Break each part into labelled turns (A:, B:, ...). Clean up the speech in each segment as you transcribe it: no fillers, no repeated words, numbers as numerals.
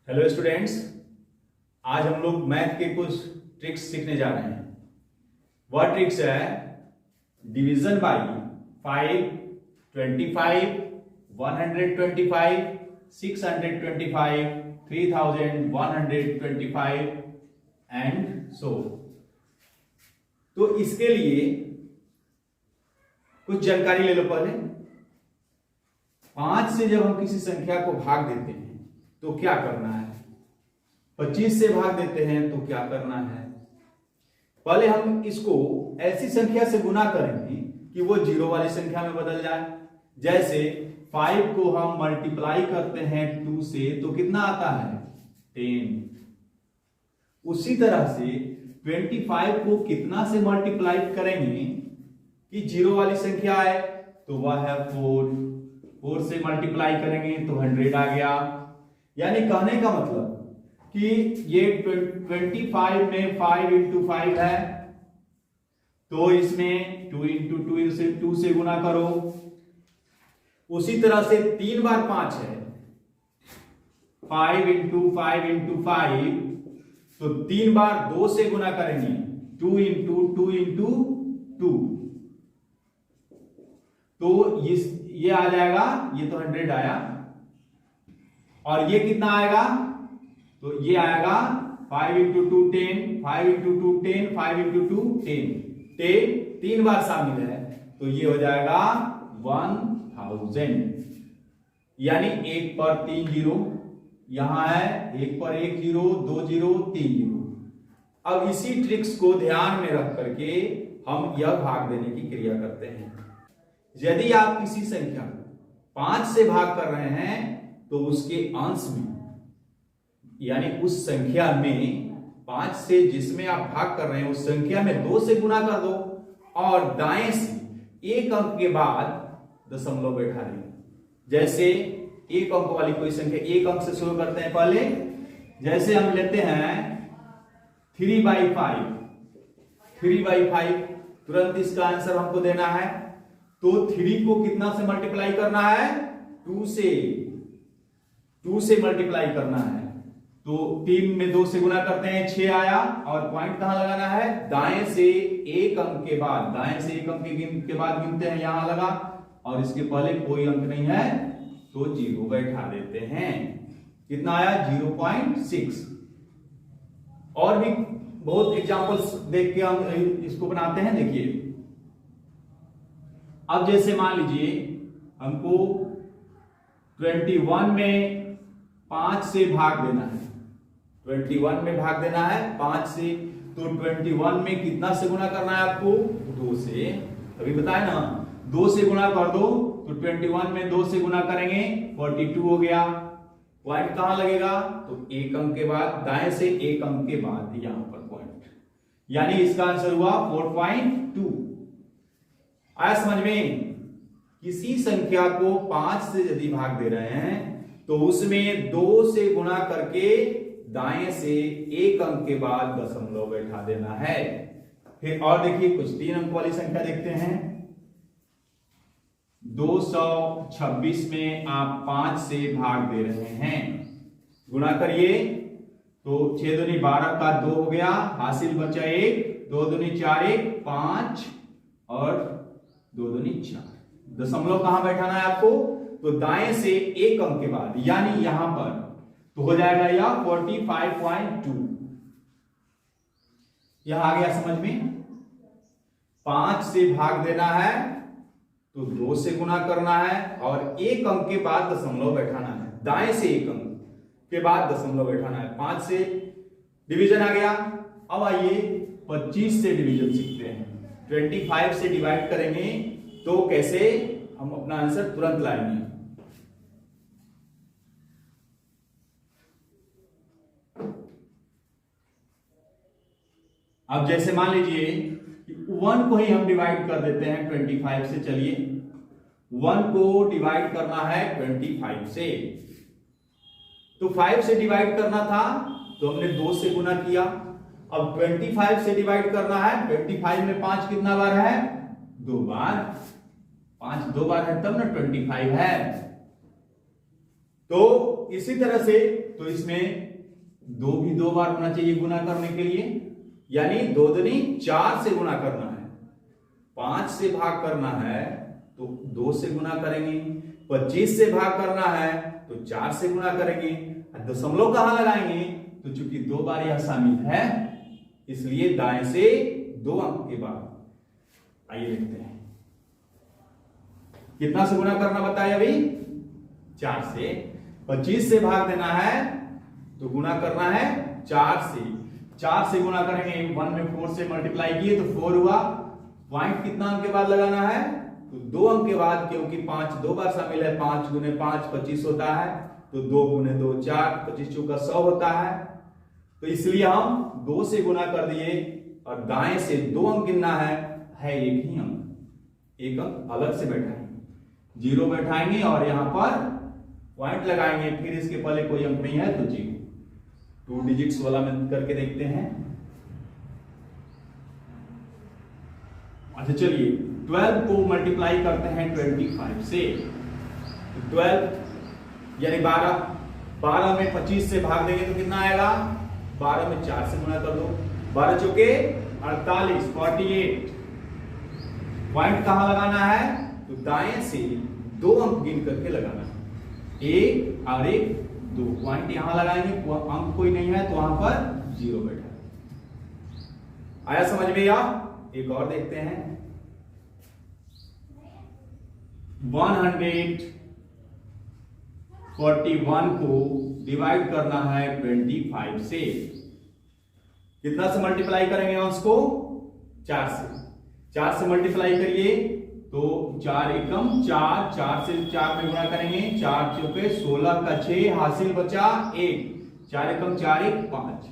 A: Hello students, आज हम लोग मैथ के कुछ ट्रिक्स सीखने जा रहे हैं। वह ट्रिक्स है डिवीजन बाय 5, 25, 125, 625, 3125 एंड सो। तो इसके लिए कुछ जानकारी ले लो। पहले 5 से जब हम किसी संख्या को भाग देते हैं तो क्या करना है, 25 से भाग देते हैं तो क्या करना है। पहले हम इसको ऐसी संख्या से गुना करेंगे कि वो जीरो वाली संख्या में बदल जाए। जैसे 5 को हम मल्टीप्लाई करते हैं 2 से तो कितना आता है 10। उसी तरह से 25 को कितना से मल्टीप्लाई करेंगे कि जीरो वाली संख्या है तो वह है 4 से मल्टीप्लाई करेंगे तो 100 आ गया। यानी कहने का मतलब कि ये 25 में 5 इंटू 5 है तो इसमें 2 इंटू 2 से 2 से गुना करो। उसी तरह से 3 बार 5 है, 5 इंटू 5 इंटू 5 तो 3 बार 2 से गुना करेंगे 2 इंटू 2 इंटू 2 तो ये आ जाएगा, ये तो 100 आया। और ये कितना आएगा तो ये आएगा 5 इंटू 2 10, 5 इंटू 2 10, 5 इंटू 2 10, 10 3 बार शामिल है तो ये हो जाएगा 1000। यानी 1 पर 3 जीरो, यहां है 1 पर 1 जीरो, 2 जीरो, 3 जीरो। अब इसी ट्रिक्स को ध्यान में रख करके हम यह भाग देने की क्रिया करते हैं। यदि आप किसी संख्या को 5 से भाग कर रहे हैं तो उसके अंश में, यानी उस संख्या में 5 से जिसमें आप भाग कर रहे हैं उस संख्या में 2 से गुना कर दो और दाएं से एक अंक के बाद दशमलव बैठा दें। जैसे एक अंक वाली कोई संख्या, एक अंक से शुरू करते हैं। पहले जैसे हम लेते हैं 3/5, 3/5 तुरंत इसका आंसर हमको देना है तो 3 को कितना से मल्टीप्लाई करना है 2 से मल्टीप्लाई करना है तो 3 में 2 से गुना करते हैं 6 आया। और पॉइंट कहां लगाना है, दाएं से एक अंक के बाद, दाएं से एक अंक के बाद गिनते हैं, यहां लगा और इसके पहले कोई अंक नहीं है तो 0 बैठा देते हैं। कितना आया 0.6। और भी बहुत एग्जांपल्स देख के हम इसको बनाते हैं। देखिए अब जैसे मान लीजिए हमको 21 में 5 से भाग देना है, 21 में भाग देना है 5 से, तो 21 में कितना से गुना करना है आपको 2 से। अभी बताया ना 2 से गुना कर दो तो 21 में 2 से गुना करेंगे 42 हो गया। पॉइंट कहां लगेगा तो एक अंक के बाद, दाएं से एक अंक के बाद यहां पर पॉइंट, यानी इसका आंसर हुआ 4.2। आया समझ में। किसी संख्या को 5 से यदि भाग दे रहे हैं तो उसमें 2 से गुना करके दाएं से एक अंक के बाद दशमलव बैठा देना है। फिर और देखिए कुछ 3 अंक वाली संख्या देखते हैं। 226 में आप 5 से भाग दे रहे हैं, गुना करिए तो 6 दूनी 12 का 2 हो गया, हासिल बचा 1, 2 दूनी 4 1 5 और 2 दूनी 4। दशमलव कहां बैठाना है आपको तो दाएं से एक अंक के बाद, यानी यहां पर तो हो जाएगा यह 45.2। यह आ गया समझ में। 5 से भाग देना है तो 2 से गुना करना है और एक अंक के बाद दशमलव बैठाना है, दाएं से एक अंक के बाद दशमलव बैठाना है। 5 से डिवीजन आ गया। अब आइए 25 से डिवीजन सीखते हैं। 25 से डिवाइड करेंगे तो कैसे हम अपना आंसर तुरंत लाएंगे। अब जैसे मान लीजिए 1 को ही हम डिवाइड कर देते हैं 25 से। चलिए 1 को डिवाइड करना है 25 से, तो 5 से डिवाइड करना था तो हमने 2 से गुना किया। अब 25 से डिवाइड करना है, 25 में 5 कितना बार है 2 बार, 5 2 बार है तब ना 25 है। तो इसी तरह से तो इसमें दो भी दो बार होना चाहिए गुना करने के लिए, यानी 2 दूनी 4 से गुना करना है। 5 से भाग करना है तो 2 से गुना करेंगे, 25 से भाग करना है तो 4 से गुना करेंगे। दशमलव कहां लगाएंगे? तो चूंकि 2 बार यह शामिल है इसलिए दाएं से 2 अंक के बाद। आइए लिखते हैं, कितना से गुना करना बताया अभी? 4 से। 25 से भाग देना है तो गुना करना है 4 से। 4 से गुना करेंगे, 1 में 4 से मल्टीप्लाई किए तो 4 हुआ। पॉइंट कितना अंक के बाद लगाना है? तो 2 अंक के बाद, क्योंकि 5 2 बार शामिल है। 5 गुने 5 25 होता है, तो 2 गुने 2 4, 25 चौका 100 होता है। तो इसलिए हम 2 से गुना कर दिए और दाएं से 2 अंक गिनना है एक ही अंक, एक अंक अलग से बैठाएंगे, 0 बैठाएंगे और यहां पर पॉइंट लगाएंगे। फिर इसके पहले कोई अंक नहीं है तो 0। 2 डिजिट्स वाला में करके देखते हैं। अच्छा चलिए, 12 को मल्टीप्लाई करते हैं 25 से। 12 यानी 12 में 25 से भाग देंगे तो कितना आएगा? 12 में 4 से गुना कर दो, 12 चौके 48, 48। पॉइंट कहां लगाना है? तो दाएं से 2 अंक गिन करके लगाना है, 1 और 1 2। पॉइंट यहां लगाएंगे, अंक कोई नहीं है तो वहां पर 0 बैठा। आया समझ में? या एक और देखते हैं। 141 को डिवाइड करना है 25 से। कितना से मल्टीप्लाई करेंगे अंश को? 4 से। 4 से मल्टीप्लाई करिए तो 4 एकम 4, 4 से 4 में गुणा करेंगे, 4 चौके 16 का 6, हासिल बचा 1, 4 एकम 4 1 5,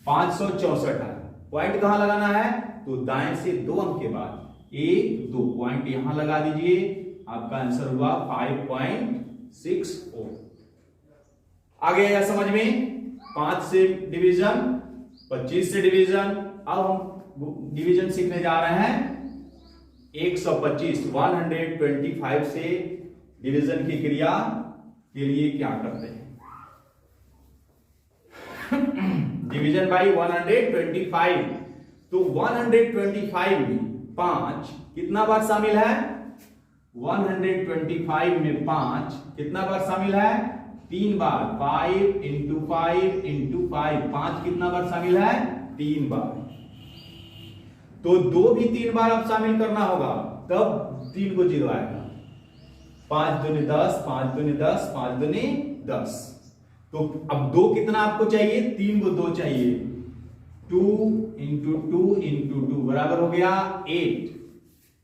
A: 564 है। पॉइंट कहां लगाना है? तो दाएं से 2 अंक के बाद 1 2 पॉइंट यहां लगा दीजिए। आपका आंसर हुआ 5.64। आ गया या समझ में? 5 से डिवीजन, 25 से डिवीजन। अब हम डिवीजन सीखने जा रहे हैं 125, 125 से डिवीजन की क्रिया के लिए क्या करते हैं? Division by 125। तो 125 में 5 कितना बार शामिल है? 125 में 5 कितना बार शामिल है? 3 बार। 5 इंटू 5 इंटू 5, 5 कितना बार शामिल है? 3 बार। तो 2 भी 3 बार अब शामिल करना होगा, तब 3 को 0 आएगा। 5 दूनी 10, 5 दूनी 10, 5 दूनी 10। तो अब 2 कितना आपको चाहिए? 3 को 2 चाहिए। 2 इंटू 2 इंटू 2 बराबर हो गया 8।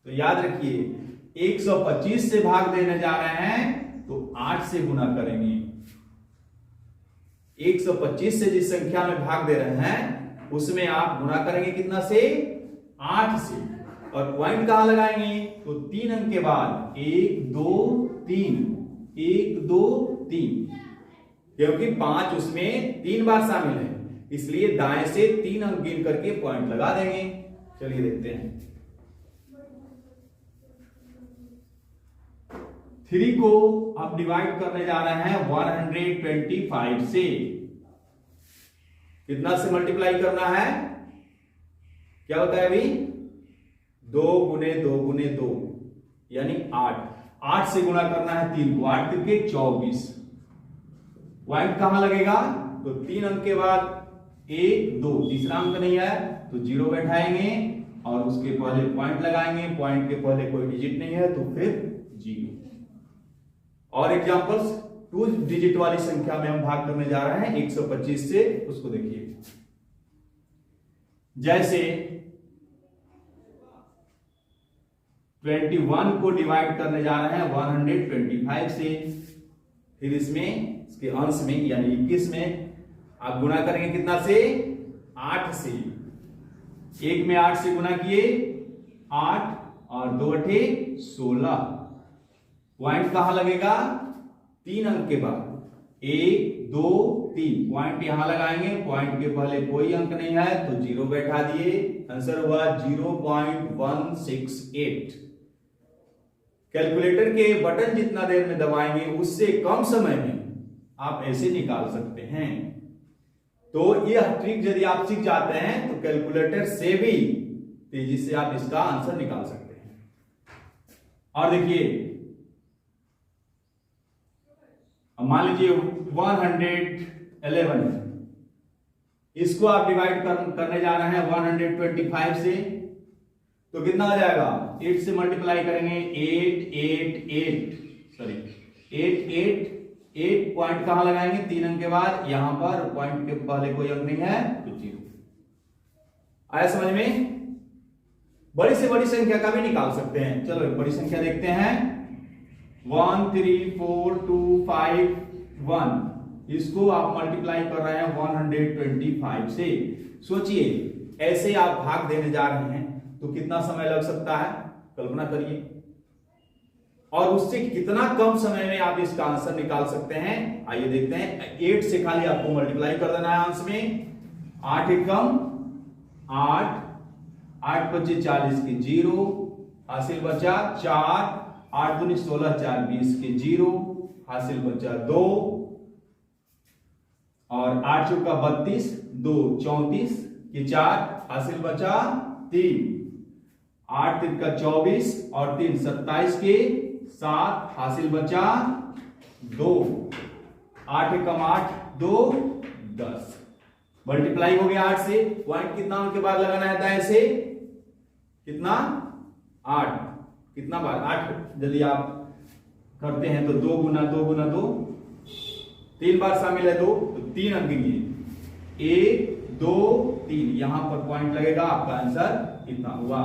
A: तो याद रखिए 125 से भाग देने जा रहे हैं तो 8 से गुना करेंगे। 125 से जिस संख्या में भाग दे रहे हैं उसमें आप गुना करेंगे कितना से? 8 से। और पॉइंट कहां लगाएंगे? तो 3 अंक के बाद 1 2 3, 1 2 3, क्योंकि 5 उसमें 3 बार शामिल है, इसलिए दाएं से 3 अंक गिन करके पॉइंट लगा देंगे। चलिए देखते हैं। 3 को अब डिवाइड करने जा रहे हैं 125 से। कितना से मल्टीप्लाई करना है? क्या होता है अभी? 2 गुने 2 गुने 2 यानी 8। 8 से गुणा करना है 3 को, 8 के 24। पॉइंट कहां लगेगा? तो 3 अंक के बाद 1 2, तीसरा अंक नहीं है तो 0 बैठाएंगे और उसके पहले पॉइंट लगाएंगे। पॉइंट के पहले कोई डिजिट नहीं है तो फिर 0। और एग्जांपल्स 2 डिजिट वाली संख्या में हम भाग करने जा रहे हैं 125 से, उसको देखिए। जैसे 21 को डिवाइड करने जा रहे हैं 125 से, फिर इसमें इसके अंश में यानी 21 में आप गुणा करेंगे कितना से? 8 से। 1 में 8 से गुणा किए 8 और 2 अठे 16। पॉइंट कहां लगेगा? 3 अंक के बाद 1 2 3, पॉइंट यहां लगाएंगे। पॉइंट के पहले कोई अंक नहीं है तो 0 बैठा दिए। आंसर हुआ 0.168। कैलकुलेटर के बटन जितना देर में दबाएंगे उससे कम समय में आप ऐसे निकाल सकते हैं। तो यह ट्रिक यदि आप सीख जाते हैं तो कैलकुलेटर से भी तेजी से आप इसका आंसर निकाल सकते हैं। और देखिए, मान लीजिए 111 है, इसको आप डिवाइड करने जा रहे हैं 125 से, तो कितना आ जाएगा? 8 से मल्टीप्लाई करेंगे, 8 पॉइंट कहां लगाएंगे? 3 अंक के बाद, यहां पर पॉइंट के पहले कोई अंक नहीं है तो 0। आया समझ में? बड़ी से बड़ी संख्या का भी निकाल सकते हैं। चलो एक बड़ी संख्या देखते हैं, 13425 इसको आप मल्टीप्लाई कर रहे हैं 125 से। सोचिए ऐसे आप भाग देने जा रहे हैं तो कितना समय लग सकता है, कल्पना करिए। और उससे कितना कम समय में आप इसका आंसर निकाल सकते हैं, आइए देखते हैं। 8 से खाली आपको मल्टीप्लाई कर देना है अंश में, 8 एकम 8, 8 25 40 के 0, हासिल बचा 4, 8 दूनी 16 4 20 के 0, हासिल बचा 2, और 8 चौका 32, 2 34 के 4, हासिल बचा 3, 8 3 का 24 और 3 27 के 7, हासिल बचा 2, 8 एकम 8, 2 10। मल्टीप्लाई हो गया 8 से। पॉइंट कितना उनके बाद लगाना है ऐसे, कितना? 8। कितना बार? 8 यदि आप करते हैं तो 2 गुना 2 गुना 2, 3 बार शामिल है 2 तो 3 अंक गिनिए, 1 2 3, यहां पर पॉइंट लगेगा, आपका आंसर इतना हुआ।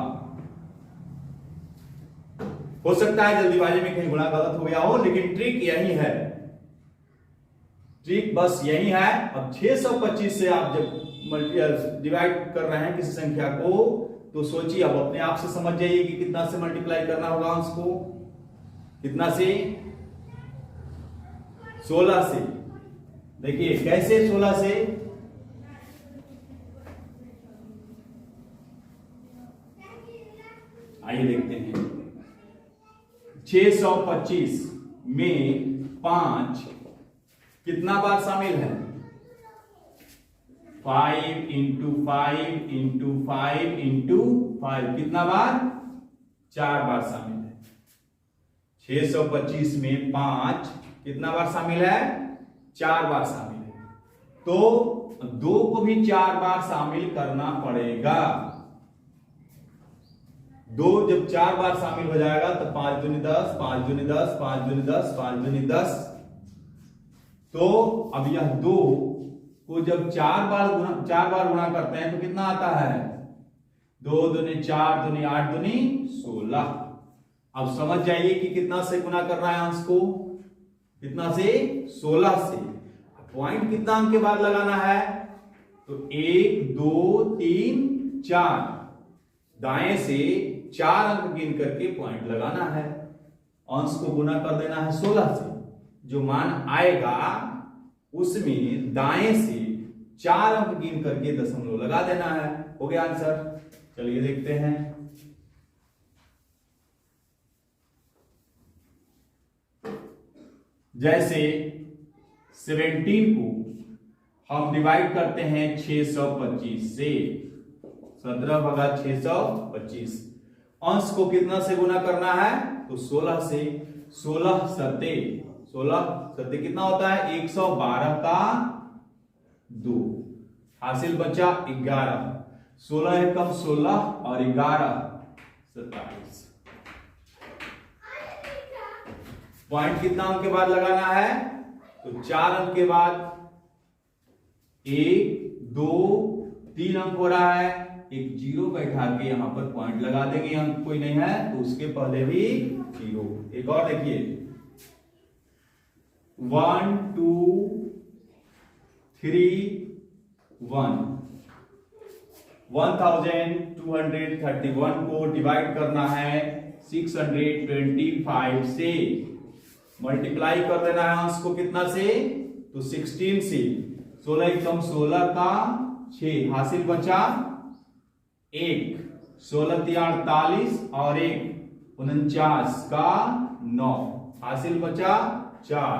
A: हो सकता है जल्दीबाजी में कहीं गुणा गलत हो गया हो, लेकिन ट्रिक यही है, ट्रिक बस यही है। अब 625 से आप जब डिवाइड कर रहे हैं किसी संख्या को तो सोचिए, अब अपने आप से समझ जाइए कि कितना से मल्टीप्लाई करना होगा अंश को, कितना से? 16 से। देखिए कैसे 16 से, आइए देखते हैं। 625 में 5 कितना बार शामिल है? 5 इंटू 5 इंटू 5 इंटू 5, कितना बार? 4 बार शामिल है। 625 में 5 कितना बार शामिल है? 4 बार शामिल है। तो 2 को भी 4 बार शामिल करना पड़ेगा। 2 जब 4 बार शामिल हो जाएगा तो 5 दूनी 10, 5 दूनी 10, 5 दूनी 10, 5 दूनी 10। तो अब यह 2 को जब 4 बार गुणा करते हैं तो कितना आता है? 2 दूनी 4 दूनी 8 दूनी 16। अब समझ जाइए कि कितना से गुना कर रहा है अंश को, कितना से? 16 से। पॉइंट कितना अंक के बाद लगाना है? तो 1 2 3 4, दाएं से 4 अंक गिन करके पॉइंट लगाना है, अंश को गुना कर देना है 16 से। जो मान आएगा उसमें दाएं से 4 अंक गिन करके दशमलव लगा देना है। हो गया आंसर। चलिए देखते हैं। जैसे 17 को हम डिवाइड करते हैं 625 से, 17 भगा 625, अंश को कितना से गुना करना है? तो 16 से। 16 सत्ते, 16 सत्ते कितना होता है? 112 का 2, हासिल बचा 11, 16 एकम 16 और 11 27। पॉइंट कितना अंक के बाद लगाना है? तो 4 अंक के बाद 1 2 3 अंक हो रहा है, एक 0 बैठा के यहां पर पॉइंट लगा देंगे। अंक कोई नहीं है तो उसके पहले भी 0। एक और देखिए, 1 2 3 1, 1231 को डिवाइड करना है 625 से, मल्टीप्लाई कर देना है अंश को कितना से? तो 16 से। 16 एकम 16 का 6, हासिल बचा 1, 16 3 48 और 1 49 का 9, हासिल बचा 4,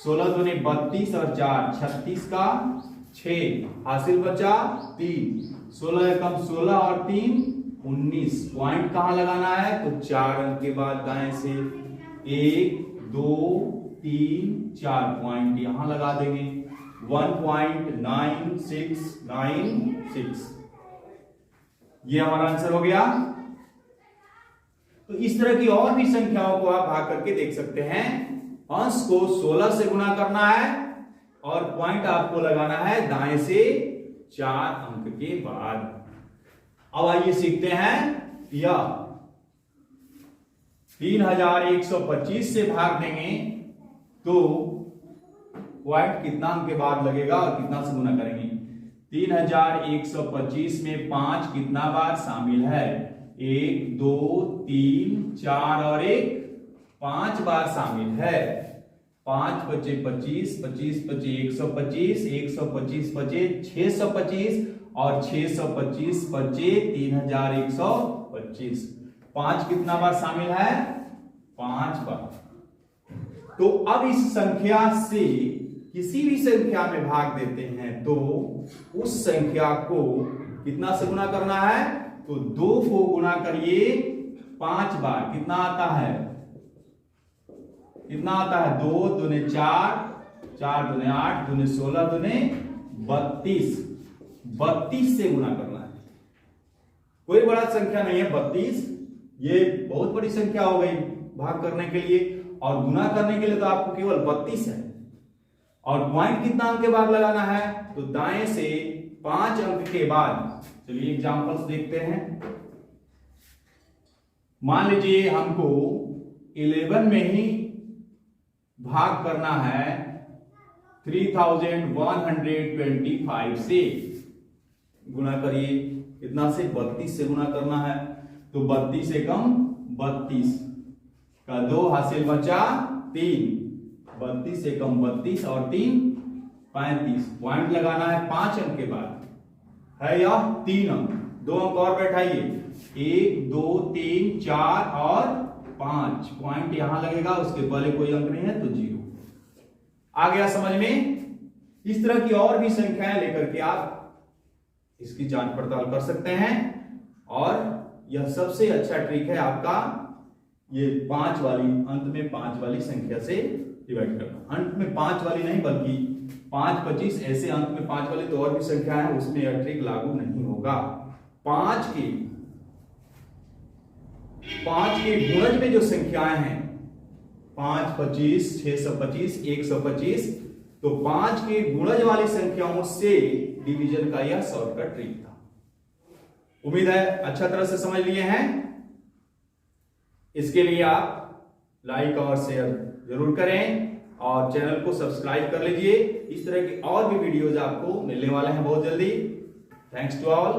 A: 16 दूनी 32 और 4 36 का 6, हासिल बचा 3, 16 एकम 16 और 3 19। पॉइंट कहां लगाना है? तो 4 अंक के बाद दाएं से 1 2 3 4 पॉइंट यहां लगा देंगे। 1.9696 ये हमारा आंसर हो गया। तो इस तरह की और भी संख्याओं को आप भाग करके देख सकते हैं। अंश को 16 से गुना करना है और पॉइंट आपको लगाना है दाएं से 4 अंक के बाद। अब आइए सीखते हैं यह 3125 से भाग देंगे तो पॉइंट कितना अंक के बाद लगेगा और कितना से गुना करेंगे। 3125 में 5 कितना बार शामिल है? 1 2 3 4 और 1 5 बार शामिल है। 5 बचे 25, 25 बचे 125, 125 बचे 625 और 625 बचे 3125। 5 कितना बार शामिल है? 5 बार। तो अब इस संख्या से किसी भी संख्या में भाग देते हैं तो उस संख्या को कितना से गुना करना है? तो 2 को गुना करिए 5 बार। कितना आता है? कितना आता है? 2 दूने 4, 4 दूने 8, दूने 16, दूने 32। 32 से गुना करना है। कोई बड़ा संख्या नहीं है 32, ये बहुत बड़ी संख्या हो गई भाग करने के लिए, और गुना करने के लिए तो आपको केवल 32 है। और पॉइंट कितना अंक के बाद लगाना है? तो दाएं से 5 अंक के बाद। चलिए एग्जांपल्स देखते हैं। मान लीजिए हमको 11 में ही भाग करना है 3125 से। गुना करिए कितना से? 32 से गुना करना है। तो 32 से कम 32 का 2, हासिल बचा 3, 32 से कम 32 और 3 35। पॉइंट लगाना है 5 अंक के बाद, है यह 3 अंक। 2 अंक और बैठाइए, 1 2 3 4 और 5। पॉइंट यहां लगेगा, उसके पहले कोई अंक नहीं है तो 0। आ गया समझ में? इस तरह की और भी संख्याएं लेकर के आप इसकी जांच पड़ताल कर सकते हैं। और यह सबसे अच्छा ट्रिक है आपका, ये 5 वाली, अंत में 5 वाली संख्या से डिवाइड करना। अंत में 5 वाली नहीं बल्कि 5 25 ऐसे अंत में 5 वाली तो और भी संख्या है, उसमें यह ट्रिक लागू नहीं होगा। 5 के गुणज में जो संख्याएं हैं 5 25 625 125, तो 5 के गुणज वाली संख्याओं से डिवीजन का यह शॉर्टकट ट्रिक था। उम्मीद है अच्छा तरह से समझ लिए हैं। इसके लिए आप लाइक और शेयर जरूर करें और चैनल को सब्सक्राइब कर लीजिए। इस तरह के और भी वीडियोज आपको मिलने वाले हैं बहुत जल्दी। Thanks to all.